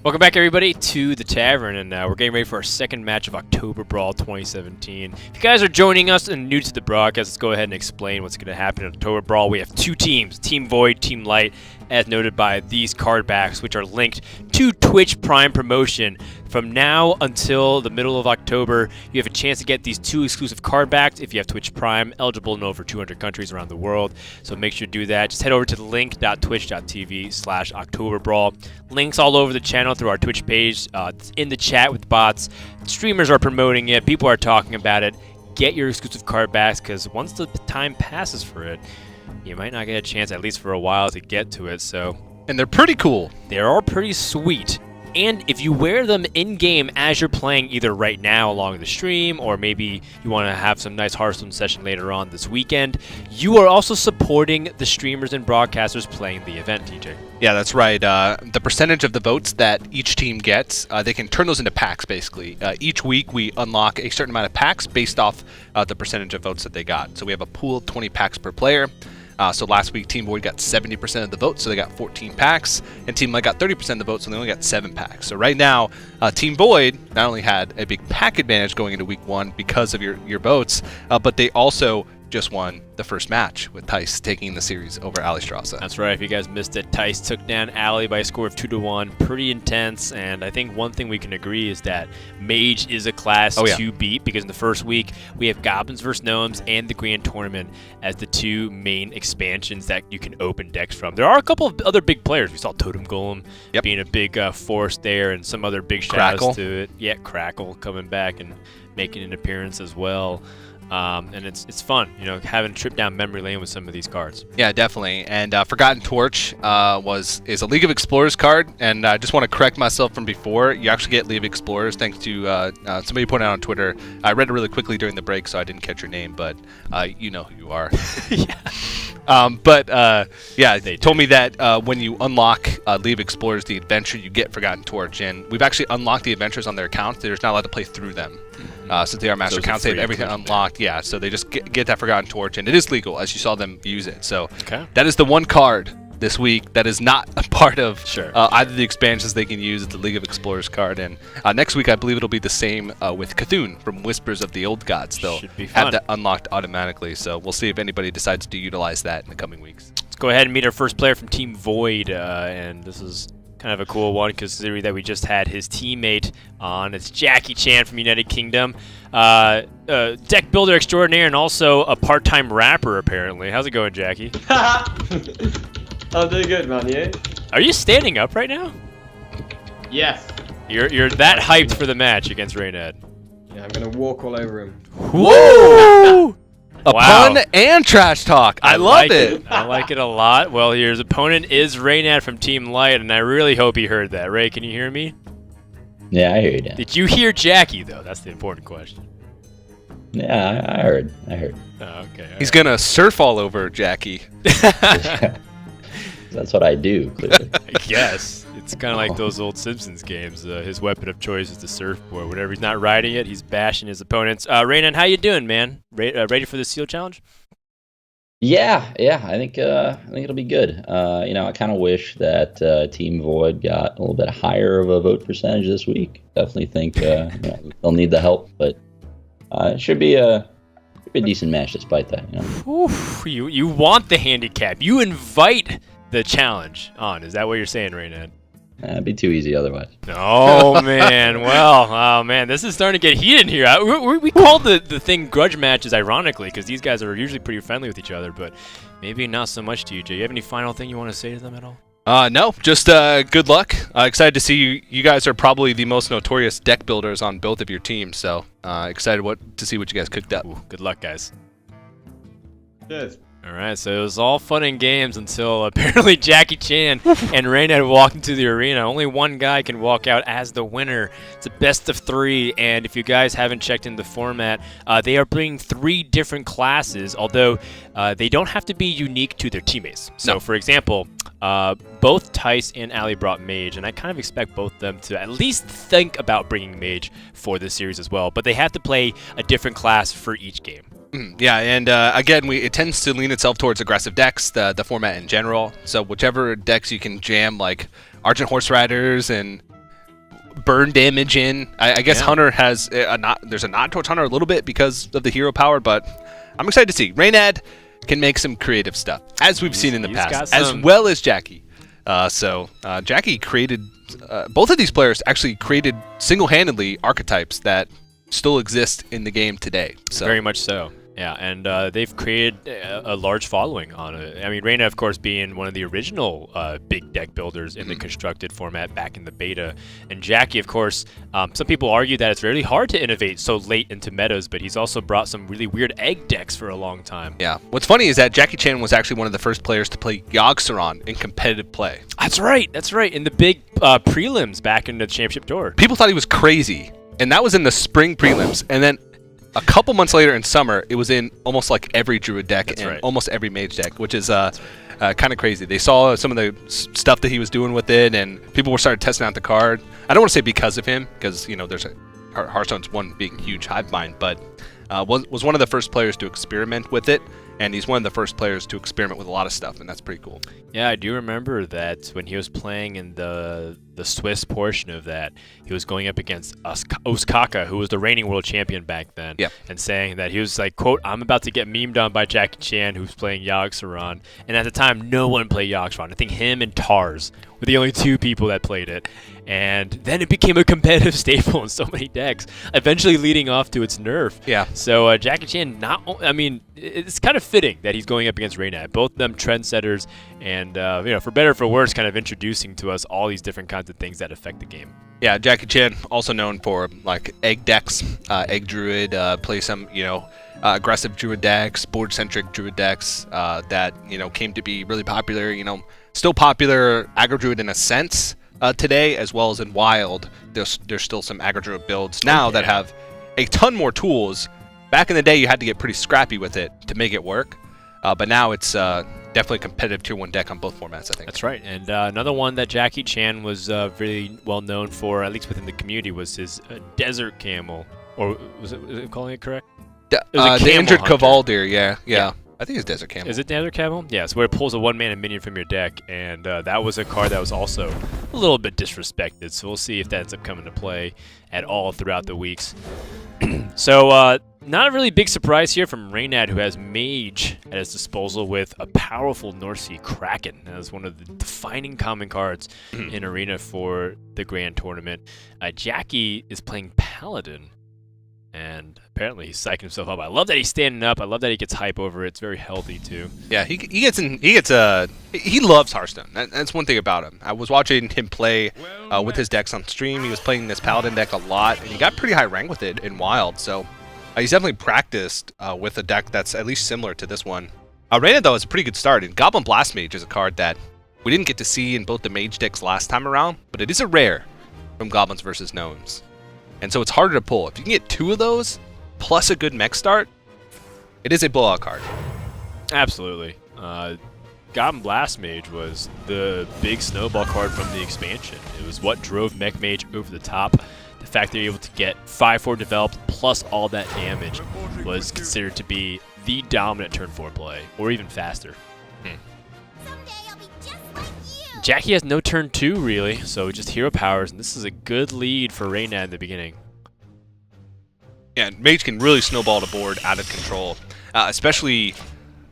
Welcome back, everybody, to the tavern, and we're getting ready for our second match of Oktoberbrawl 2017. If you guys are joining us and new to the broadcast, let's go ahead and explain what's going to happen in Oktoberbrawl. We have two teams, Team Void, Team Light, as noted by these card backs, which are linked to Twitch Prime promotion. From now until the middle of October, you have a chance to get these two exclusive card backs if you have Twitch Prime, eligible in over 200 countries around the world. So make sure to do that. Just head over to the link.twitch.tv/Oktoberbrawl. Links all over the channel through our Twitch page. It's in the chat with bots. Streamers are promoting it. People are talking about it. Get your exclusive card backs, because once the time passes for it, you might not get a chance, at least for a while, to get to it. And they're pretty cool. They are pretty sweet. And if you wear them in-game as you're playing, either right now along the stream, or maybe you want to have some nice Hearthstone session later on this weekend, you are also supporting the streamers and broadcasters playing the event, TJ. Yeah, that's right. The percentage of the votes that each team gets, they can turn those into packs, basically. Each week, we unlock a certain amount of packs based off the percentage of votes that they got. So we have a pool of 20 packs per player. So last week, Team Void got 70% of the votes, so they got 14 packs, and Team Light got 30% of the votes, so they only got 7 packs. So right now, Team Void not only had a big pack advantage going into week 1 because of your votes, but they also just won the first match with Tice taking the series over Alistrasse. That's right. If you guys missed it, Tice took down Ali by a score of 2-1. Pretty intense, and I think one thing we can agree is that Mage is a class to beat, because in the first week, we have Goblins vs. Gnomes and the Grand Tournament as the two main expansions that you can open decks from. There are a couple of other big players. We saw Totem Golem being a big force there, and some other big shout-outs to it. Yeah, Crackle coming back and making an appearance as well. And it's fun, you know, having a trip down memory lane with some of these cards. Yeah, definitely. And Forgotten Torch is a League of Explorers card, and I just want to correct myself from before. You actually get League of Explorers thanks to somebody pointed out on Twitter. I read it really quickly during the break, so I didn't catch your name, but you know who you are. Yeah. They told me that when you unlock League of Explorers, the adventure, you get Forgotten Torch, and we've actually unlocked the adventures on their accounts. They're just not allowed to play through them. Since they are master accounts, they have everything unlocked. Yeah, so they just get that Forgotten Torch, and it is legal, as you saw them use it. So that is the one card this week that is not a part of either the expansions they can use. It's the League of Explorers card, and next week I believe it'll be the same with Cthulhu from Whispers of the Old Gods. They'll have that unlocked automatically, so we'll see if anybody decides to utilize that in the coming weeks. Let's go ahead and meet our first player from Team Void, and this is kind of a cool one, considering that we just had his teammate on. It's J4CKIECHAN from United Kingdom. Deck builder extraordinaire and also a part-time rapper, apparently. How's it going, Jackie? I'm doing good, man. You? Are you standing up right now? Yes. You're that hyped for the match against Reynad. Yeah, I'm gonna walk all over him. Whoa! A pun and trash talk. I love it. I like it a lot. Well, his opponent is Reynad from Team Light, and I really hope he heard that. Ray, can you hear me? Yeah, I hear you. Did you hear Jackie, though? That's the important question. Yeah, I heard. Oh, okay. He's going to surf all over Jackie. That's what I do, clearly. I guess. It's kind of like those old Simpsons games. His weapon of choice is the surfboard. Whenever he's not riding it, he's bashing his opponents. Reynad, how you doing, man? Ready for the Seal Challenge? Yeah. I think it'll be good. I kind of wish that Team Void got a little bit higher of a vote percentage this week. Definitely think they'll need the help, but it should be a decent match despite that. Oof, you want the handicap. You invite the challenge on. Is that what you're saying, Reynad? It'd be too easy otherwise. Oh, man. Well, this is starting to get heated in here. We called the thing grudge matches, ironically, because these guys are usually pretty friendly with each other, but maybe not so much to you, Jay. You have any final thing you want to say to them at all? No, just good luck. Excited to see you. You guys are probably the most notorious deck builders on both of your teams, so excited to see what you guys cooked up. Ooh, good luck, guys. Cheers. All right, so it was all fun and games until apparently J4CKIECHAN and Reynad walked into the arena. Only one guy can walk out as the winner. It's a best of 3, and if you guys haven't checked in the format, they are bringing 3 different classes, although they don't have to be unique to their teammates. So, for example, both Tice and Ali brought Mage, and I kind of expect both of them to at least think about bringing Mage for this series as well, but they have to play a different class for each game. Yeah, and again, it tends to lean itself towards aggressive decks, the format in general. So whichever decks you can jam, like Argent Horse Riders and burn damage in. I guess Hunter has there's a nod towards Hunter a little bit because of the hero power, but I'm excited to see. Reynad can make some creative stuff, as we've seen in the past, as well as Jackie. Jackie created, both of these players actually created single-handedly archetypes that still exist in the game today. So. Very much so. Yeah, and they've created a large following on it. I mean, Reynad, of course, being one of the original big deck builders in the constructed format back in the beta. And Jackie, of course, some people argue that it's really hard to innovate so late into metas, but he's also brought some really weird egg decks for a long time. Yeah. What's funny is that Jackie Chan was actually one of the first players to play Yogg-Saron in competitive play. That's right. That's right. In the big prelims back in the championship tour. People thought he was crazy, and that was in the spring prelims. And then a couple months later in summer, it was in almost like every Druid deck and almost every Mage deck, which is kind of crazy. They saw some of the stuff that he was doing with it, and people were started testing out the card. I don't want to say because of him, because, you know, there's Hearthstone's one big, huge hive mind, but was one of the first players to experiment with it, and he's one of the first players to experiment with a lot of stuff, and that's pretty cool. Yeah, I do remember that when he was playing in the Swiss portion of that, he was going up against Osaka, who was the reigning world champion back then, and saying that he was like, quote, I'm about to get memed on by Jackie Chan, who's playing Yogg-Saron. And at the time, no one played Yogg-Saron. I think him and Tars were the only two people that played it. And then it became a competitive staple in so many decks, eventually leading off to its nerf. Yeah. So Jackie Chan, I mean, it's kind of fitting that he's going up against Reynad. Both of them trendsetters, and you know, for better or for worse, kind of introducing to us all these different kinds of things that affect the game. Yeah, Jackie Chan, also known for like egg decks, egg druid, play some, you know, aggressive druid decks, board-centric druid decks that, you know, came to be really popular. You know, still popular aggro druid in a sense today, as well as in Wild. There's still some aggro druid builds now that have a ton more tools. Back in the day, you had to get pretty scrappy with it to make it work, but now it's definitely a competitive tier 1 deck on both formats, I think. That's right. And another one that Jackie Chan was really well known for, at least within the community, was his Desert Camel. Or was it calling it correct? The injured Cavaldir, yeah. I think it's Desert Camel. Is it Desert Camel? Yeah, it's where it pulls a 1-mana minion from your deck, and that was a card that was also a little bit disrespected, so we'll see if that ends up coming to play at all throughout the weeks. So, not a really big surprise here from Reynad, who has Mage at his disposal with a powerful North Sea Kraken. That is one of the defining common cards in Arena for the Grand Tournament. Jackie is playing Paladin, and apparently he's psyching himself up. I love that he's standing up. I love that he gets hype over it. It's very healthy too. Yeah, he loves Hearthstone. That's one thing about him. I was watching him play with his decks on stream. He was playing this Paladin deck a lot, and he got pretty high rank with it in Wild. So he's definitely practiced with a deck that's at least similar to this one. Reynad, though, is a pretty good start. And Goblin Blast Mage is a card that we didn't get to see in both the Mage decks last time around, but it is a rare from Goblins versus Gnomes. And so it's harder to pull. If you can get 2 of those, plus a good mech start, it is a blowout card. Absolutely. Goblin Blast Mage was the big snowball card from the expansion. It was what drove Mech Mage over the top. The fact that you're able to get 5/4 developed plus all that damage was considered to be the dominant turn 4 play, or even faster. Jackie has no turn 2 really, so just hero powers, and this is a good lead for Reynad in the beginning. Yeah, Mage can really snowball the board out of control, especially,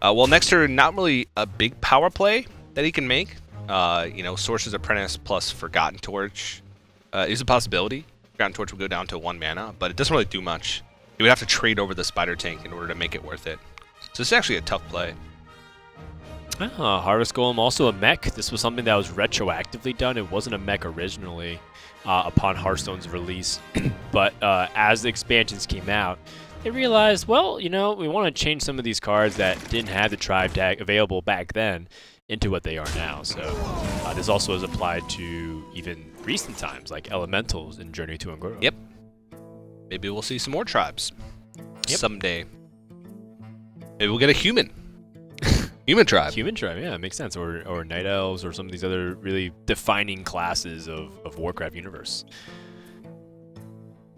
well, next turn, not really a big power play that he can make. You know, Sorcerer's Apprentice plus Forgotten Torch is a possibility. Forgotten Torch will go down to 1 mana, but it doesn't really do much. You would have to trade over the Spider Tank in order to make it worth it. So it's actually a tough play. Harvest Golem, also a mech. This was something that was retroactively done. It wasn't a mech originally upon Hearthstone's release. But as the expansions came out, they realized, well, you know, we want to change some of these cards that didn't have the tribe tag available back then into what they are now. So this also is applied to even recent times, like Elementals in Journey to Un'Goro. Yep. Maybe we'll see some more tribes someday. Maybe we'll get a human. Human tribe. Human tribe, yeah, it makes sense. Or Night Elves, or some of these other really defining classes of Warcraft universe.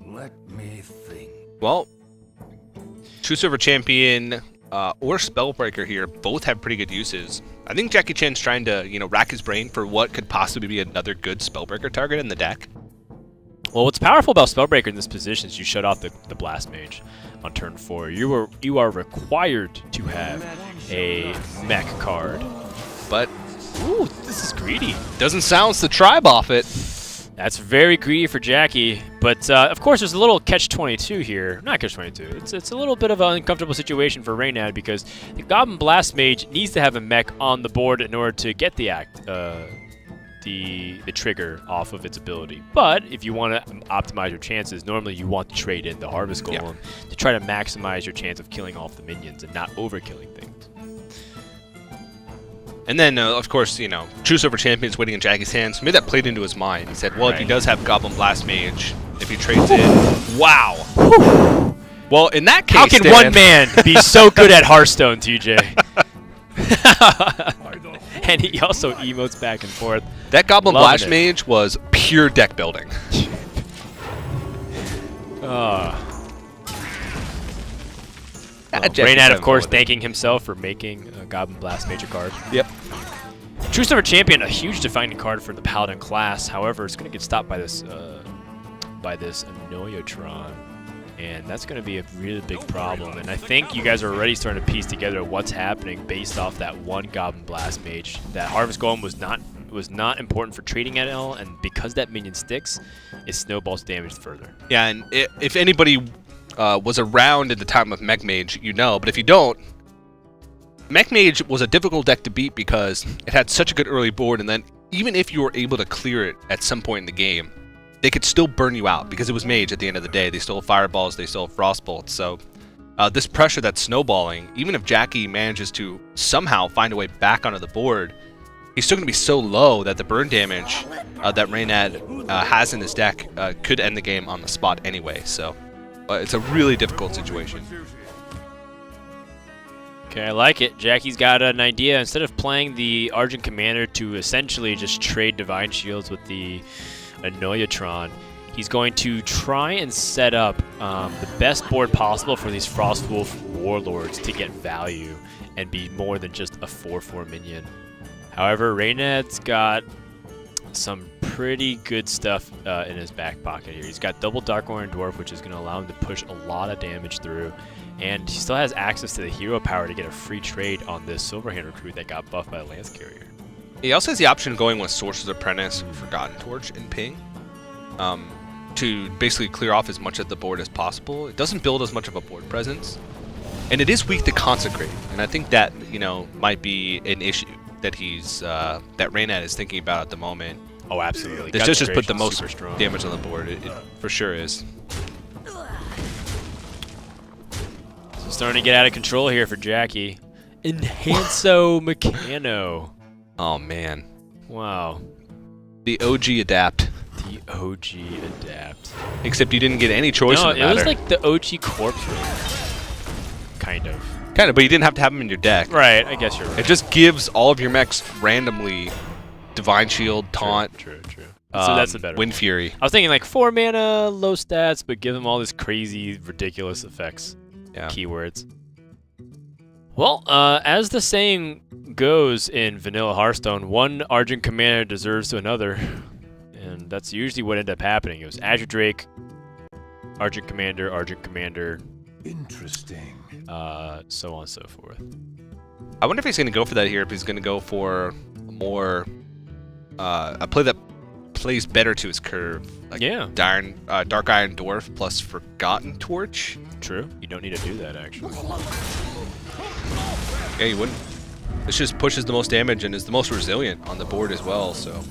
Let me think. Well, True Silver Champion or Spellbreaker here both have pretty good uses. I think Jackie Chan's trying to, you know, rack his brain for what could possibly be another good Spellbreaker target in the deck. Well, what's powerful about Spellbreaker in this position is you shut off the Blast Mage on turn 4. You are required to have a mech card. But ooh, this is greedy. doesn't silence the tribe off it. That's very greedy for Jackie, but of course there's a little catch-22 here. Not catch-22. It's a little bit of an uncomfortable situation for Reynad because the Goblin Blast Mage needs to have a mech on the board in order to get the trigger off of its ability. But if you want to optimize your chances, normally you want to trade in the Harvest Golem to try to maximize your chance of killing off the minions and not overkilling things. And then, of course, you know, True Silver Champion's waiting in Jackie's hands. Maybe that played into his mind. He said, well, if he does have Goblin Blast Mage, if he trades in... Wow. Well, in that case, how can one man be so good at Hearthstone, TJ? And he also emotes back and forth. That Goblin Loving Blast it. Mage was pure deck building. Reynad, of course, thanking himself for making a Goblin Blast Mage a card. Yep. True Silver Champion, a huge defining card for the Paladin class. However, it's going to get stopped by this Anoyotron, and that's going to be a really big problem. And I think you guys are already starting to piece together what's happening based off that one Goblin Blast Mage. That Harvest Golem was not important for trading at all, and because that minion sticks, it snowballs damage further. Yeah, and if anybody was around at the time of Mech Mage, you know, but if you don't, Mech Mage was a difficult deck to beat because it had such a good early board, and then even if you were able to clear it at some point in the game, they could still burn you out because it was Mage at the end of the day. They still have Fireballs, they still have Frostbolts, so this pressure that's snowballing, even if Jackie manages to somehow find a way back onto the board, he's still going to be so low that the burn damage that Reynad has in his deck could end the game on the spot anyway, so it's a really difficult situation. Okay, I like it. Jackie's got an idea. Instead of playing the Argent Commander to essentially just trade Divine Shields with the Anoyotron, he's going to try and set up the best board possible for these Frostwolf Warlords to get value and be more than just a 4/4 minion. However, Reynad's got some pretty good stuff in his back pocket here. He's got double Dark Iron Dwarf, which is going to allow him to push a lot of damage through, and he still has access to the hero power to get a free trade on this Silverhand recruit that got buffed by the Lance Carrier. He also has the option of going with Sorcerer's Apprentice, Forgotten Torch, and Ping to basically clear off as much of the board as possible. It doesn't build as much of a board presence, and it is weak to Consecrate, and I think that, you know, might be an issue that he's that Reynad is thinking about at the moment. Oh, absolutely. This just put the most strong damage on the board. It for sure is. So starting to get out of control here for Jackie. Enhanso Mechano. Oh man. Wow. The OG adapt. The OG adapt. Except you didn't get any choice No, in the it was matter. like the OG corpse raid. Kind of. Kind of, but you didn't have to have them in your deck. Right, I guess you're right. It just gives all of your mechs randomly Divine Shield, Taunt. True. So that's a better Wind one. Fury. I was thinking like 4 mana, low stats, but give them all these crazy, ridiculous effects. Yeah. Keywords. Well, as the saying goes in Vanilla Hearthstone, one Argent Commander deserves to another. And that's usually what ended up happening. It was Azure Drake, Argent Commander. Interesting. So on and so forth. I wonder if he's going to go for that here, if he's going to go for more a play that plays better to his curve. Like Yeah. Dark Iron Dwarf plus Forgotten Torch. True. You don't need to do that, actually. Yeah, you wouldn't. This just pushes the most damage and is the most resilient on the board as well, so.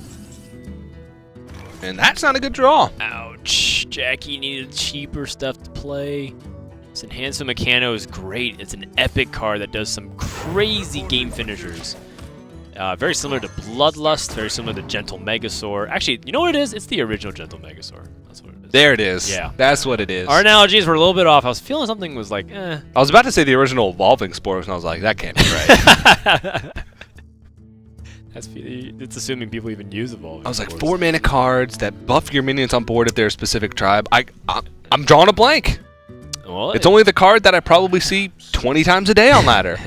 And that's not a good draw. Ouch. Jackie needed cheaper stuff to play. This Enhanso Mechano is great. It's an epic card that does some crazy game finishers. Very similar to Bloodlust, very similar to Gentle Megasaur. Actually, you know what it is? It's the original Gentle Megasaur. That's what it is. There it is. Yeah. That's what it is. Our analogies were a little bit off. I was feeling something was like, eh. I was about to say the original Evolving Spores, and I was like, that can't be right. It's assuming people even use Evolving. I was like, Spores. 4 mana cards that buff your minions on board if they're a specific tribe. I'm drawing a blank. Well, It's only the card that I probably see 20 times a day on ladder.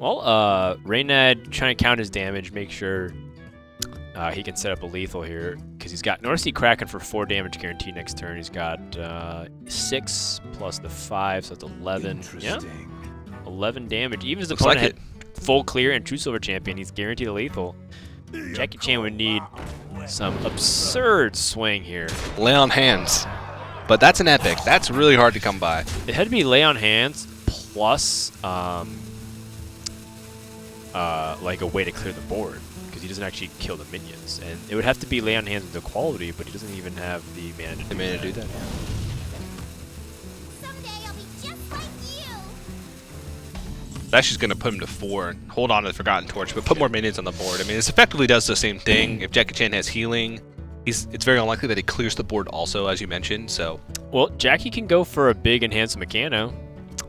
Well, Reynad trying to count his damage, make sure he can set up a lethal here, because he's got North Sea Kraken for 4 damage guaranteed next turn. He's got 6 plus the 5, so that's 11. Yeah, 11 damage. Even as the opponent had full clear and True Silver Champion, he's guaranteed a lethal. Jackie Chan would need some absurd swing here. Lay on hands. But that's an epic. That's really hard to come by. It had to be lay on hands plus like a way to clear the board, because he doesn't actually kill the minions. And it would have to be lay on hands with equality, but he doesn't even have the mana to do that. Someday I'll be just like you. That's just going to put him to 4 and hold on to the Forgotten Torch, but put more minions on the board. I mean, this effectively does the same thing. If Jackie Chan has healing, it's very unlikely that he clears the board also, as you mentioned. So, well, Jackie can go for a big enhanced Mechano.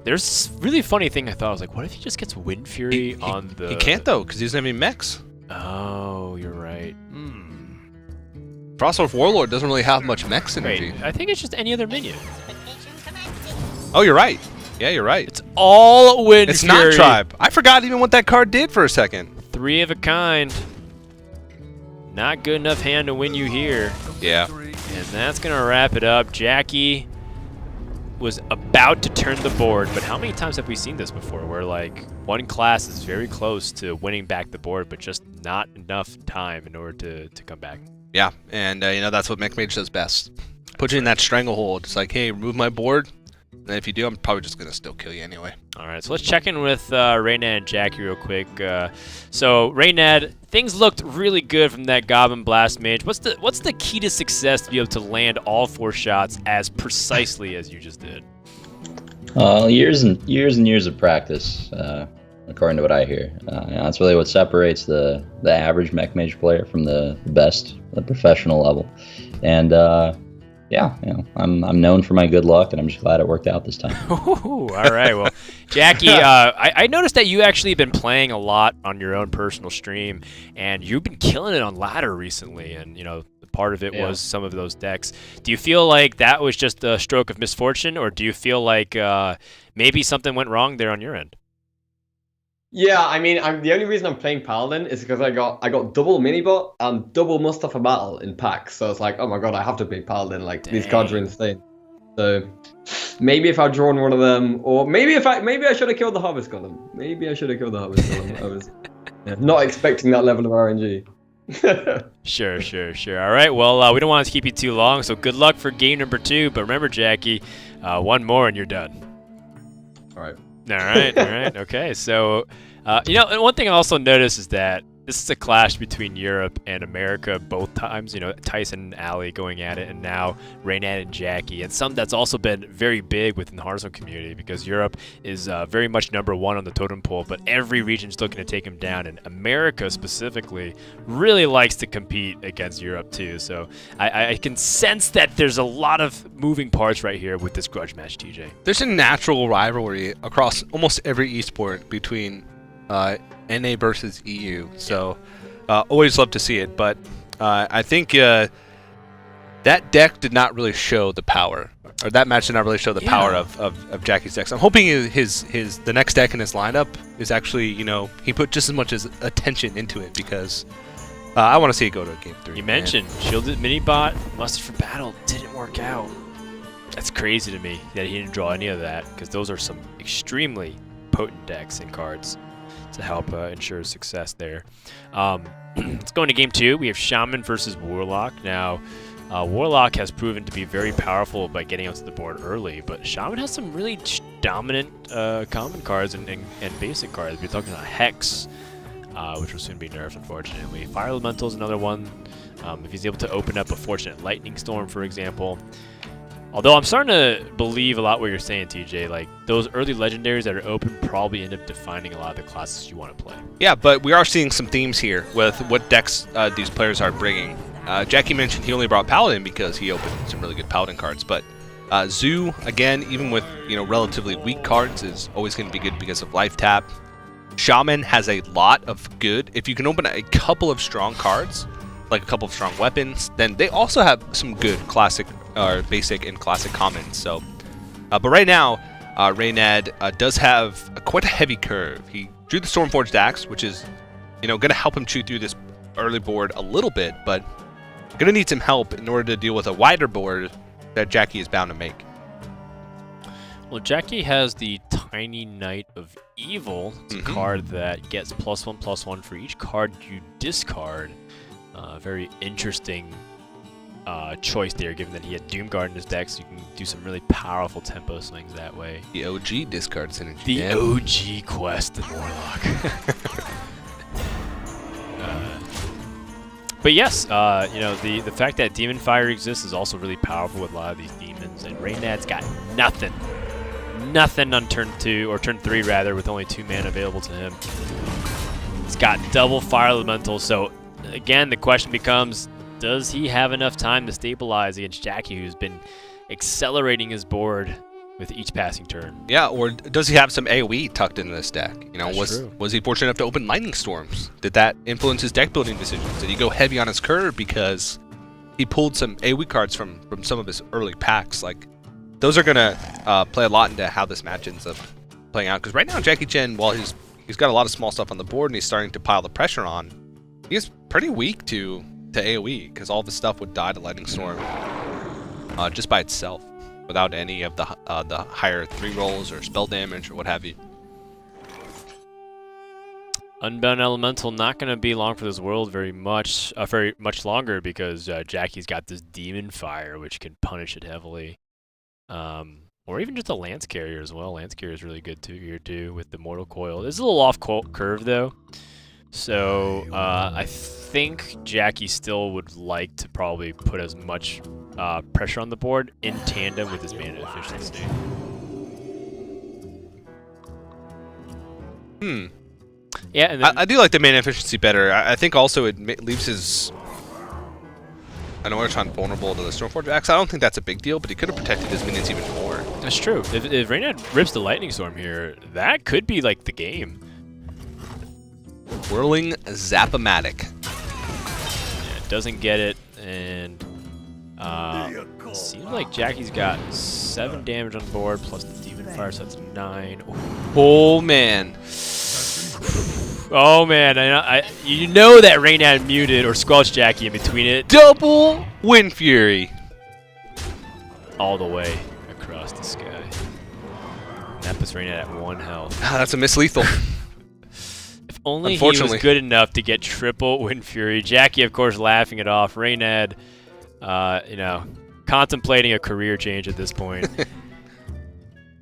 There's a really funny thing I thought. I was like, what if he just gets Wind Fury on the... He can't, though, because he doesn't have any mechs. Oh, you're right. Frostwolf Warlord doesn't really have much mech synergy. Wait, I think it's just any other minion. Oh, you're right. Yeah, you're right. It's all Wind It's Fury. not Tribe. I forgot even what that card did for a second. 3 of a kind. Not good enough hand to win you here. Yeah. And that's going to wrap it up. Jackie was about to turn the board, but how many times have we seen this before where like one class is very close to winning back the board, but just not enough time in order to come back? Yeah, and you know, that's what Mech Mage does best. Put you in that stranglehold. It's like, hey, remove my board. And if you do, I'm probably just going to still kill you anyway. All right, so let's check in with Reynad and Jackie real quick. So Reynad, things looked really good from that Goblin Blast Mage. What's the key to success to be able to land all 4 shots as precisely as you just did? Years and years of practice, according to what I hear. That's really what separates the average Mech Mage player from the best, the professional level. And yeah, you know, I'm known for my good luck, and I'm just glad it worked out this time. All right, well, Jackie, I noticed that you actually have been playing a lot on your own personal stream, and you've been killing it on ladder recently, and you know, part of it was some of those decks. Do you feel like that was just a stroke of misfortune, or do you feel like maybe something went wrong there on your end? Yeah, I mean, the only reason I'm playing Paladin is because I got double Minibot and double Mustafa Battle in packs. So it's like, oh my god, I have to play Paladin. Like, these cards are insane. So maybe if I'd drawn one of them, or maybe I should have killed the Harvest Golem. Maybe I should have killed the Harvest Golem. I was not expecting that level of RNG. Sure. All right, well, we don't want to keep you too long, so good luck for game number 2. But remember, Jackie, one more and you're done. All right. All right. Okay, so, you know, one thing I also noticed is that this is a clash between Europe and America both times. You know, Tyson and Ali going at it, and now Reynad and Jackie. And that's also been very big within the Hearthstone community, because Europe is very much #1 on the totem pole, but every region's looking to take him down. And America specifically really likes to compete against Europe too. So I can sense that there's a lot of moving parts right here with this grudge match, TJ. There's a natural rivalry across almost every esport between NA versus EU, so always love to see it. But I think that deck did not really show the power, or that match did not really show the power of Jackie's decks. I'm hoping the next deck in his lineup is actually, you know, he put just as much as attention into it, because I want to see it go to game 3. You mentioned Shielded Minibot, Mustered for Battle didn't work out. That's crazy to me that he didn't draw any of that, because those are some extremely potent decks and cards to help ensure success there. Let's go into game 2. We have Shaman versus Warlock. Now, Warlock has proven to be very powerful by getting onto the board early, but Shaman has some really dominant common cards and basic cards. We're talking about Hex, which will soon be nerfed, unfortunately. Fire Elemental is another one. If he's able to open up a Fortunate Lightning Storm, for example. Although I'm starting to believe a lot what you're saying, TJ. Like, those early legendaries that are open probably end up defining a lot of the classes you want to play. Yeah, but we are seeing some themes here with what decks these players are bringing. Jackie mentioned he only brought Paladin because he opened some really good Paladin cards, but Zoo, again, even with, you know, relatively weak cards, is always going to be good because of life tap. Shaman has a lot of good. If you can open a couple of strong cards, like a couple of strong weapons, then they also have some good classic or basic and classic commons. So, but right now, Reynad does have quite a heavy curve. He drew the Stormforged Axe, which is, going to help him chew through this early board a little bit, but going to need some help in order to deal with a wider board that Jackie is bound to make. Well, Jackie has the Tiny Knight of Evil. It's a card that gets +1/+1 for each card you discard. Very interesting choice there, given that he had Doomguard in his deck, so you can do some really powerful tempo swings that way. The OG discard synergy. The OG Quest of Warlock. But yes, the fact that Demon Fire exists is also really powerful with a lot of these demons, and Reynad's got nothing on turn 2, or turn 3 rather, with only 2 mana available to him. He's got double Fire Elemental, so again, the question becomes, does he have enough time to stabilize against Jackie, who's been accelerating his board with each passing turn? Yeah, or does he have some AoE tucked into this deck? That's true. Was he fortunate enough to open Lightning Storms? Did that influence his deck building decisions? Did he go heavy on his curve because he pulled some AoE cards from some of his early packs? Like, those are gonna play a lot into how this match ends up playing out. Because right now, Jackie Chan, while he's got a lot of small stuff on the board and he's starting to pile the pressure on, he's pretty weak to AoE, because all the stuff would die to Lightning Storm just by itself, without any of the higher 3 rolls or spell damage or what have you. Unbound Elemental not going to be long for this world very much longer, because Jackie's got this Demon Fire, which can punish it heavily. Or even just a Lance Carrier as well. Lance Carrier is really good here too with the Mortal Coil. This is a little off curve though. So I think Jackie still would like to probably put as much pressure on the board in tandem with his mana efficiency. Yeah, and then, I do like the mana efficiency better. I think also it leaves his Annoyertron vulnerable to the Stormforged Axe. I don't think that's a big deal, but he could have protected his minions even more. That's true. If Reynad rips the Lightning Storm here, that could be like the game. Whirling Zap-O-Matic. Yeah, doesn't get it, and seems like Jackie's got 7 damage on board, plus the Demon Fire, so that's 9. Oh, man. Oh man, you know that Reynad muted or squelched Jackie in between it. Double Wind Fury. All the way across the sky. And that puts Reynad at 1 health. Ah, that's a miss lethal. If only he was good enough to get triple Wind Fury. Jackie, of course, laughing it off. Reynad, contemplating a career change at this point.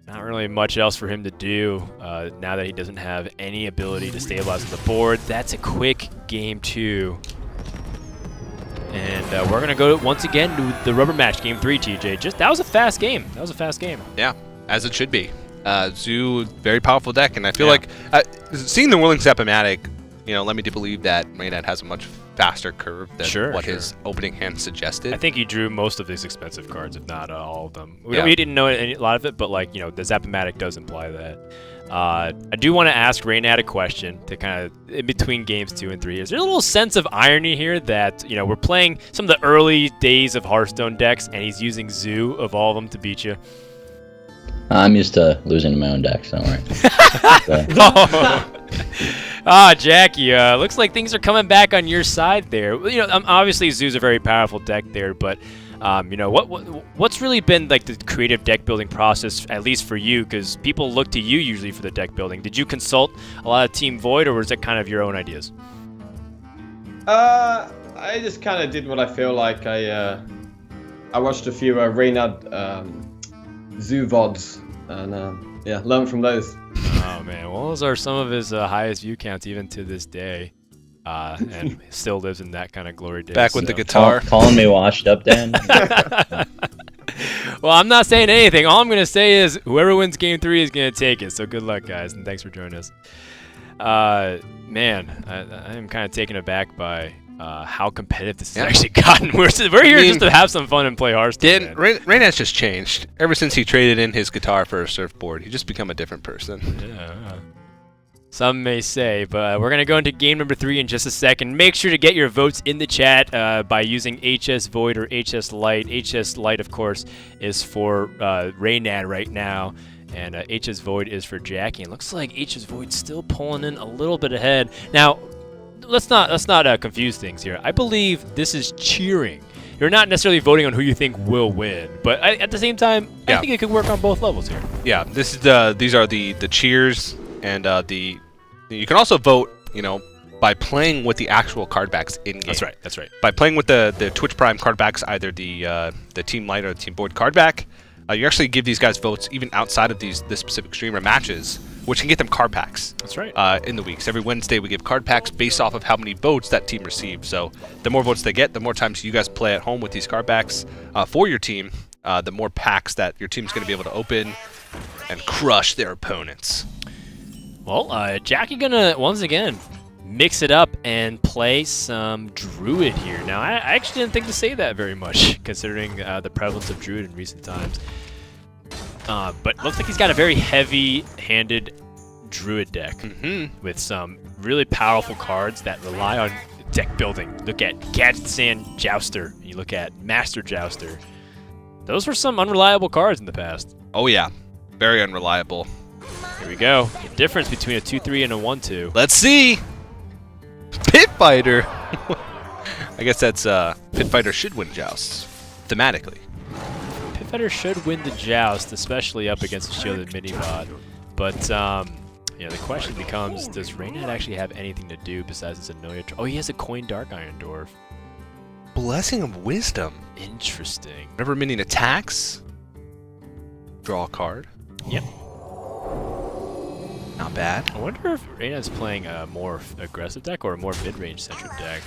Not really much else for him to do now that he doesn't have any ability to stabilize on the board. That's a quick game 2. And we're going to go once again to the rubber match, game 3, TJ. That was a fast game. Yeah, as it should be. Zoo, very powerful deck, and I feel like seeing the Whirling Zap-O-Matic, led me to believe that Reynad has a much faster curve than what his opening hand suggested. I think he drew most of his expensive cards, if not all of them. We didn't know a lot of it, but the Zap-O-Matic does imply that. I do want to ask Reynad a question to kind of in between games 2 and 3. Is there a little sense of irony here that we're playing some of the early days of Hearthstone decks, and he's using Zoo of all of them to beat you? I'm used to losing to my own decks, don't worry. Jackie, looks like things are coming back on your side there. Obviously Zoo's a very powerful deck there, but what's really been like the creative deck building process, at least for you? Because people look to you usually for the deck building. Did you consult a lot of Team Void, or was it kind of your own ideas? I just kind of did what I feel like. I watched a few Reynad Zoo VODs, and learned from those. Oh man, well, those are some of his highest view counts even to this day, and still lives in that kind of glory days. Back with the guitar. Calling me washed up, Dan? Well, I'm not saying anything. All I'm going to say is whoever wins game 3 is going to take it. So good luck, guys, and thanks for joining us. Man, I am kind of taken aback by how competitive this has actually gotten. We're here just to have some fun and play Hearthstone. Reynad's just changed. Ever since he traded in his guitar for a surfboard, he's just become a different person. Yeah. Some may say, but we're going to go into game number 3 in just a second. Make sure to get your votes in the chat by using HS Void or HS Lite. HS Lite, of course, is for Reynad right now. And H's Void is for Jackie. And looks like H's Void still pulling in a little bit ahead. Now, let's not confuse things here. I believe this is cheering. You're not necessarily voting on who you think will win, but at the same time, I think it could work on both levels here. Yeah, these are the cheers, and you can also vote, by playing with the actual card backs in game. That's right. By playing with the Twitch Prime card backs, either the Team Light or the Team Void card back, you actually give these guys votes even outside of this specific streamer matches, which can get them card packs. That's right. In the weeks. Every Wednesday we give card packs based off of how many votes that team receives. So the more votes they get, the more times you guys play at home with these card packs for your team, the more packs that your team's going to be able to open and crush their opponents. Well, Jackie gonna once again mix it up and play some Druid here. Now, I actually didn't think to say that very much, considering the prevalence of Druid in recent times. But looks like he's got a very heavy-handed Druid deck with some really powerful cards that rely on deck building. Look at Gadget Sand Jouster, and you look at Master Jouster. Those were some unreliable cards in the past. Oh yeah, very unreliable. Here we go. The difference between a 2-3 and a 1-2. Let's see. Pit Fighter. I guess that's Pit Fighter should win jousts thematically. Pit Fighter should win the joust, especially up against a shielded mini-bot. But the question becomes, does Reynad actually have anything to do besides this annoying? Oh, he has a coin Dark Iron Dwarf. Blessing of Wisdom. Interesting. Whenever minion attacks, draw a card. Yep. Not bad. I wonder if Reynad's playing a more aggressive deck or a more mid-range centric deck.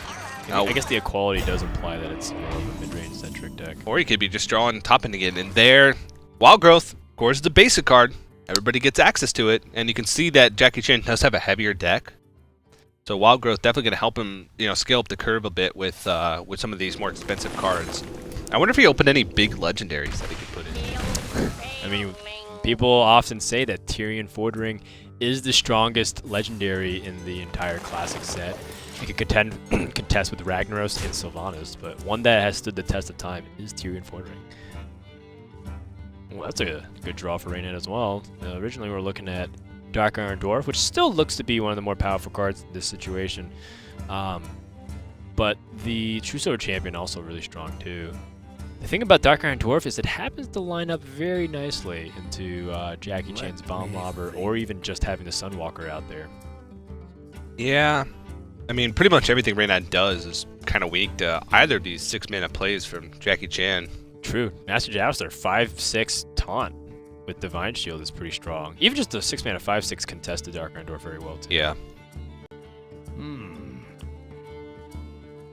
I guess the equality does imply that it's more of a mid-range centric deck. Or he could be just drawing top ending it. And there, Wild Growth, of course, is the basic card. Everybody gets access to it, and you can see that Jackie Chan does have a heavier deck. So Wild Growth definitely going to help him, scale up the curve a bit with some of these more expensive cards. I wonder if he opened any big legendaries that he could put in. I mean, people often say that Tyrion Fordring is the strongest legendary in the entire classic set. He could contest with Ragnaros and Sylvanas, but one that has stood the test of time is Tyrion Fordring. Well, that's a good draw for Reynad as well. Originally, we were looking at Dark Iron Dwarf, which still looks to be one of the more powerful cards in this situation. But the True Sword Champion also really strong too. The thing about Dark Iron Dwarf is it happens to line up very nicely into Jackie Chan's Bomb Lobber, or even just having the Sunwalker out there. Yeah. I mean, pretty much everything Reynad does is kind of weak to either of these 6-mana plays from Jackie Chan. True. Master Jouster, 5/6 taunt with Divine Shield is pretty strong. Even just the 6-mana 5/6 contested Dark Iron Dwarf very well too. Yeah.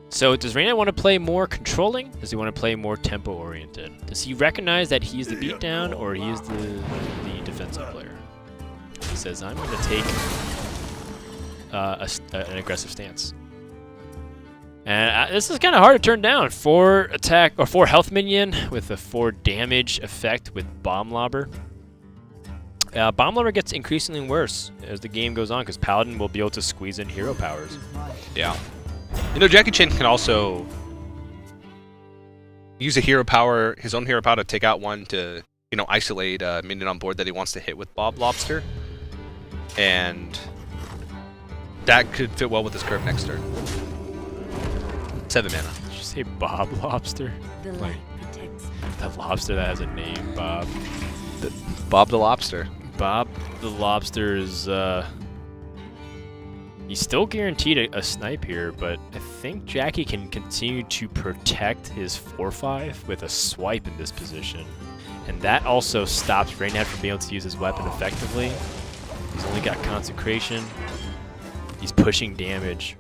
So does Reynad want to play more controlling? Does he want to play more tempo-oriented? Does he recognize that he's the beatdown, or he is the defensive player? He says, I'm going to take an aggressive stance. And this is kind of hard to turn down. 4 attack or 4 health minion with a 4 damage effect with Bomb Lobber. Bomb Lobber gets increasingly worse as the game goes on because Paladin will be able to squeeze in hero powers. Yeah. Jackie Chan can also use a hero power, his own hero power, to take out one to, isolate a minion on board that he wants to hit with Bob Lobster. And that could fit well with his curve next turn. 7 mana. Did you say Bob Lobster? Like, the lobster that has a name, Bob. Bob the Lobster. Bob the Lobster is, he's still guaranteed a snipe here, but I think Jackie can continue to protect his 4/5 with a swipe in this position. And that also stops Reynad from being able to use his weapon effectively. He's only got Consecration. He's pushing damage.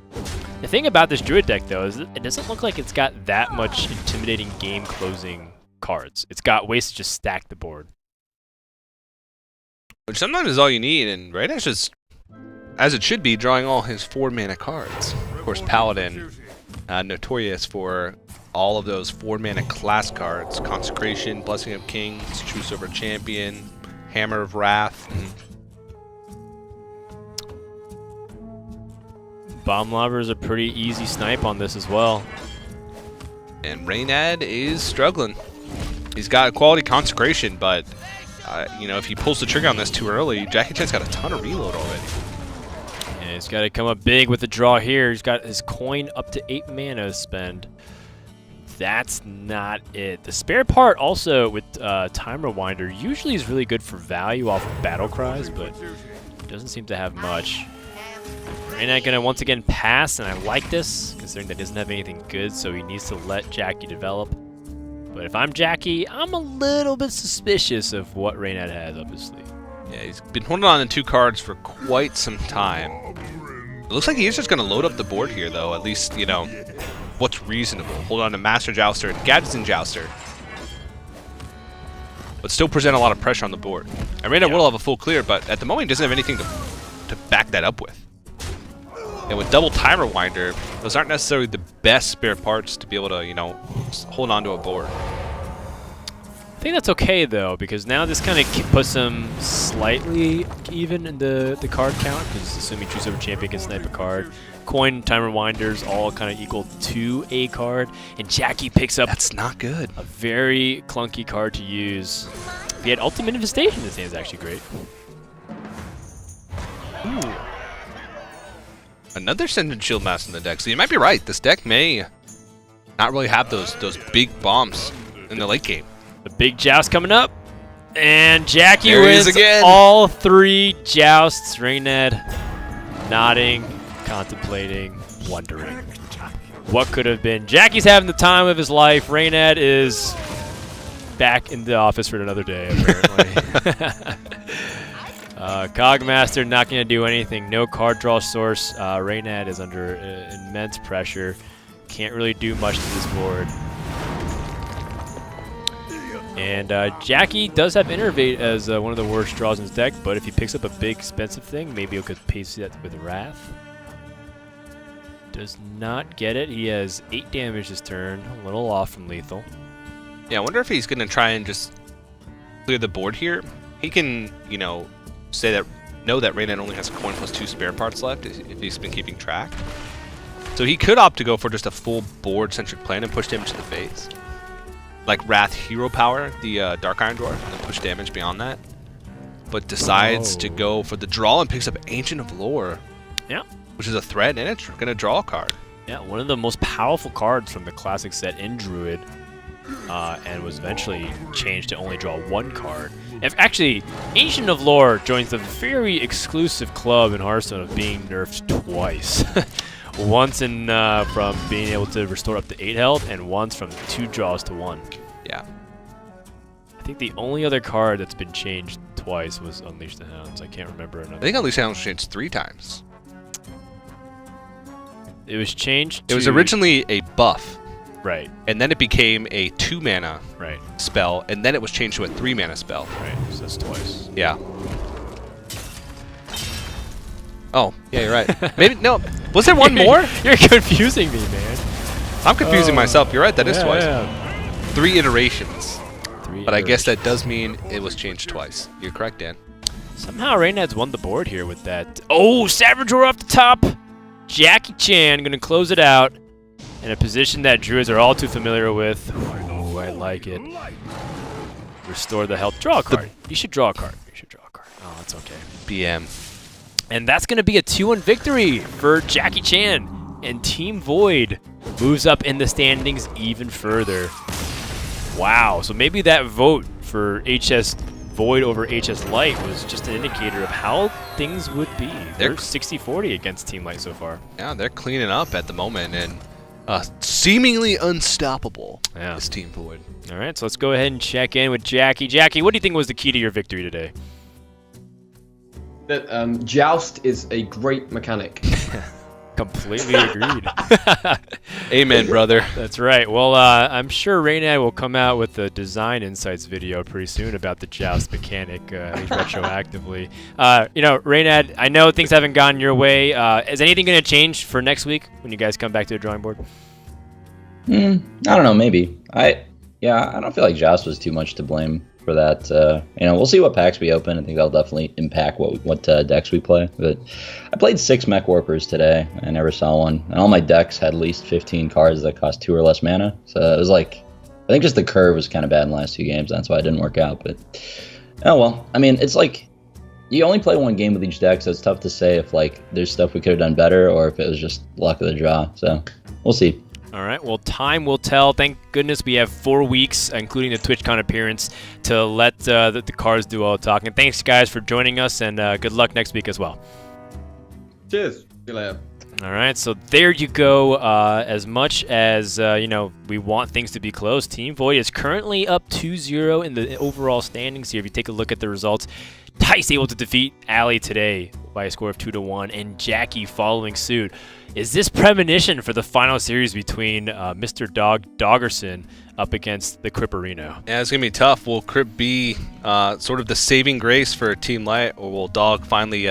The thing about this Druid deck, though, is it doesn't look like it's got that much intimidating game-closing cards. It's got ways to just stack the board. Which sometimes is all you need, and Reynad's just, as it should be, drawing all his 4-mana cards. Of course, Paladin, notorious for all of those 4-mana class cards. Consecration, Blessing of Kings, True Silver Champion, Hammer of Wrath. Bomb Lobber is a pretty easy snipe on this as well. And Reynad is struggling. He's got a quality Consecration, but you know, if he pulls the trigger on this too early, Jackie Chan's got a ton of reload already. And he's got to come up big with the draw here. He's got his coin up to 8 mana to spend. That's not it. The spare part also with Time Rewinder usually is really good for value off of Battle Cries, but doesn't seem to have much. Reynad gonna once again pass, and I like this, considering that he doesn't have anything good, so he needs to let Jackie develop. But if I'm Jackie, I'm a little bit suspicious of what Reynad has up his sleeve. Yeah, he's been holding on to 2 cards for quite some time. It looks like he is just gonna load up the board here, though. At least, you know, what's reasonable. Hold on to Master Jouster and Gadsden Jouster. But still present a lot of pressure on the board. And Reynad will have a full clear, but at the moment he doesn't have anything to back that up with. And with double Time Rewinder, those aren't necessarily the best spare parts to be able to, you know, hold on to a board. I think that's okay, though, because now this kind of puts him slightly even in the card count, because assuming Choose Over Champion can snipe a card. Coin, Time Rewinders all kind of equal to a card, and Jackie picks up That's not good. a very clunky card to use. If he had Ultimate Infestation, this hand's actually great. Ooh. Another Ascendant Shield Master in the deck, so you might be right. This deck may not really have those big bombs in the late game. The big joust coming up, and Jackie There he is wins again. all 3 jousts. Reynad nodding, contemplating, wondering what could have been. Jackie's having the time of his life. Reynad is back in the office for another day, apparently. Cogmaster not going to do anything. No card draw source. Reynad is under immense pressure. Can't really do much to this board. And Jackie does have Innervate as one of the worst draws in his deck, but if he picks up a big expensive thing, maybe he could pace that with Wrath. Does not get it. He has 8 damage this turn, a little off from lethal. Yeah, I wonder if he's going to try and just clear the board here. He can, you know, know that Reynad only has coin plus 2 spare parts left if he's been keeping track. So he could opt to go for just a full board-centric plan and push damage to the face. Like Wrath Hero Power, the Dark Iron Dwarf, and push damage beyond that. But decides to go for the draw and picks up Ancient of Lore. Yeah. Which is a threat, and it's going to draw a card. Yeah, one of the most powerful cards from the classic set in Druid, and was eventually changed to only draw 1 card. Actually, Ancient of Lore joins the very exclusive club in Hearthstone of being nerfed twice. Once from being able to restore up to 8 health, and once from 2 draws to 1. Yeah. I think the only other card that's been changed twice was Unleash the Hounds. I can't remember another. I think Unleash the Hounds changed 3 times. It was changed It was originally a buff. Right. And then it became a 2 mana Right. spell, and then it was changed to a 3 mana spell. Right. So that's twice. Yeah. Oh, yeah, you're right. Maybe, no. Was there one more? You're confusing me, man. I'm confusing myself. You're right, that is Yeah, twice. yeah. 3 iterations. 3 But I guess that iterations. does mean it was changed twice. You're correct, Dan. Somehow Reynad's won the board here with that. Oh, Savage Roar off the top. Jackie Chan going to close it out in a position that Druids are all too familiar with. Oh, I like it. Restore the health. Draw a card. You should draw a card. You should draw a card. Oh, that's okay. BM. And that's going to be a 2-1 victory for Jackie Chan. And Team Void moves up in the standings even further. Wow. So maybe that vote for HS Void over HS Light was just an indicator of how things would be. They're 60-40 against Team Light so far. Yeah, they're cleaning up at the moment, and seemingly unstoppable is Team Void. All right, so let's go ahead and check in with Jackie. Jackie, what do you think was the key to your victory today? That Joust is a great mechanic. Completely agreed. Amen, brother. That's right. Well, I'm sure Reynad will come out with a Design Insights video pretty soon about the Joust mechanic, retroactively. You know, Reynad, I know things haven't gone your way. Is anything going to change for next week when you guys come back to the drawing board? I don't know, maybe. I don't feel like Joust was too much to blame for that. You know, we'll see what packs we open. I think that'll definitely impact what decks we play. But I played 6 Mech Warpers today. I never saw one. And all my decks had at least 15 cards that cost 2 or less mana. So it was like, I think just the curve was kind of bad in the last 2 games. That's why it didn't work out. But Oh well, I mean, it's like you only play one game with each deck, so it's tough to say if like there's stuff we could have done better or if it was just luck of the draw. So we'll see. All right, well, time will tell. Thank goodness we have 4 weeks, including the TwitchCon appearance, to let the cards do all the talking. Thanks, guys, for joining us, and good luck next week as well. Cheers. See you later. All right, so there you go. As much as, we want things to be close, Team Void is currently up 2-0 in the overall standings here. If you take a look at the results, Tice able to defeat Ali today by a score of 2-1, and Jackie following suit. Is this premonition for the final series between Mr. Doggerson up against the Cripperino? Yeah, it's going to be tough. Will Crip be sort of the saving grace for Team Light, or will Dog finally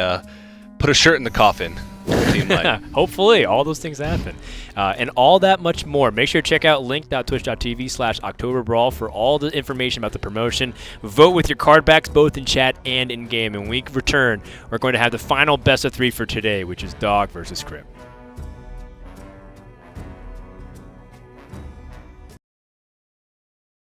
put a shirt in the coffin for Team Light? Hopefully, all those things happen. And all that much more. Make sure to check out link.twitch.tv/Oktoberbrawl for all the information about the promotion. Vote with your card backs both in chat and in game. And when we return, we're going to have the final best of 3 for today, which is Dog versus Crip.